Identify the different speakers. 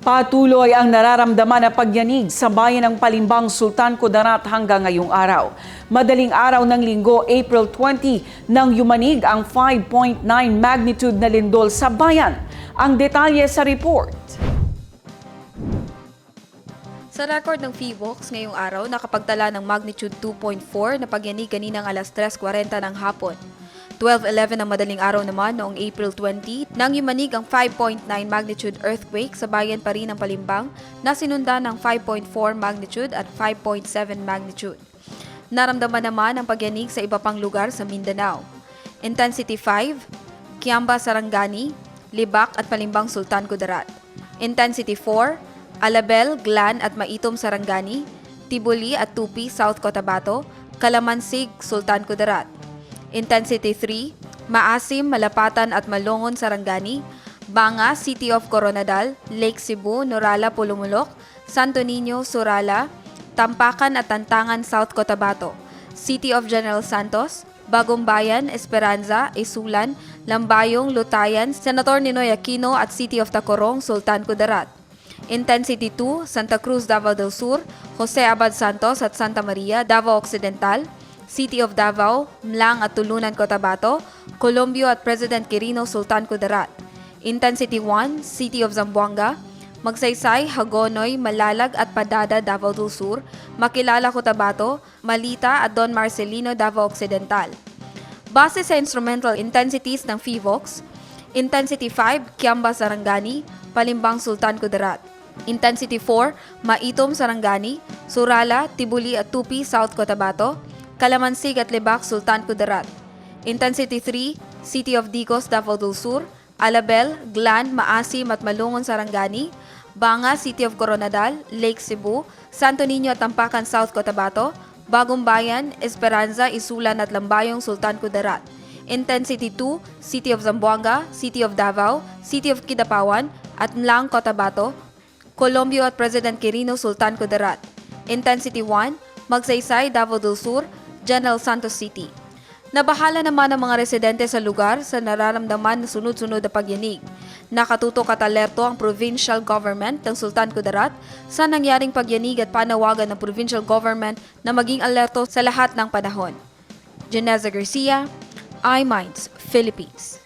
Speaker 1: Patuloy ang nararamdaman na pagyanig sa bayan ng Palimbang, Sultan Kudarat hanggang ngayong araw. Madaling araw ng linggo, April 20, nang yumanig ang 5.9 magnitude na lindol sa bayan. Ang detalye sa report.
Speaker 2: Sa record ng PHIVOLCS ngayong araw, nakapagtala ng magnitude 2.4 na pagyanig kaninang alas 3:40 ng hapon. 12:11 ng madaling araw naman noong April 20 nang yumanig ang 5.9 magnitude earthquake sa bayan pa rin ng Palimbang na sinundan ng 5.4 magnitude at 5.7 magnitude. Naramdaman naman ang pagyanig sa iba pang lugar sa Mindanao. Intensity 5, Kiamba, Sarangani, Libak at Palimbang, Sultan Kudarat. Intensity 4, Alabel, Glan at Maitom, Sarangani, Tibuli at Tupi, South Cotabato, Calamansig, Sultan Kudarat. Intensity 3, Maasim, Malapatan at Malongon, Sarangani, Banga, City of Coronadal, Lake Cebu, Norala, Pulumulok, Santo Niño, Surala, Tampakan at Tantangan, South Cotabato, City of General Santos, Bagong Bayan, Esperanza, Isulan, Lambayong, Lutayan, Senator Ninoy Aquino at City of Tacorong, Sultan Kudarat. Intensity 2, Santa Cruz, Davao del Sur, Jose Abad Santos at Santa Maria, Davao Occidental, City of Davao, Mlang at Tulunan, Cotabato, Colombio at President Quirino, Sultan Kudarat. Intensity 1, City of Zamboanga, Magsaysay, Hagonoy, Malalag at Padada, Davao del Sur, Makilala, Cotabato, Malita at Don Marcelino, Davao Occidental. Base sa instrumental intensities ng PHIVOLCS, Intensity 5, Kiamba, Sarangani, Palimbang, Sultan Kudarat. Intensity 4, Maitom, Sarangani, Surala, Tibuli at Tupi, South Cotabato, Calamansig at Libak, Sultan Kudarat. Intensity 3, City of Digos, Davao del Sur, Alabel, Glan, Maasim at Malungon, Sarangani, Banga, City of Coronadal, Lake Cebu, Santo Niño at Tampakan, South Cotabato, Bagong Bayan, Esperanza, Isulan at Lambayong, Sultan Kudarat. Intensity 2, City of Zamboanga, City of Davao, City of Kidapawan at Mlang, Cotabato, Colombio at President Quirino, Sultan Kudarat. Intensity 1, Magsaysay, Davao del Sur, General Santos City. Nabahala naman ang mga residente sa lugar sa nararamdaman na sunod-sunod na pagyanig. Nakatutok at alerto ang provincial government ng Sultan Kudarat sa nangyaring pagyanig at panawagan ng provincial government na maging alerto sa lahat ng panahon. Janeza Garcia, iMinds, Philippines.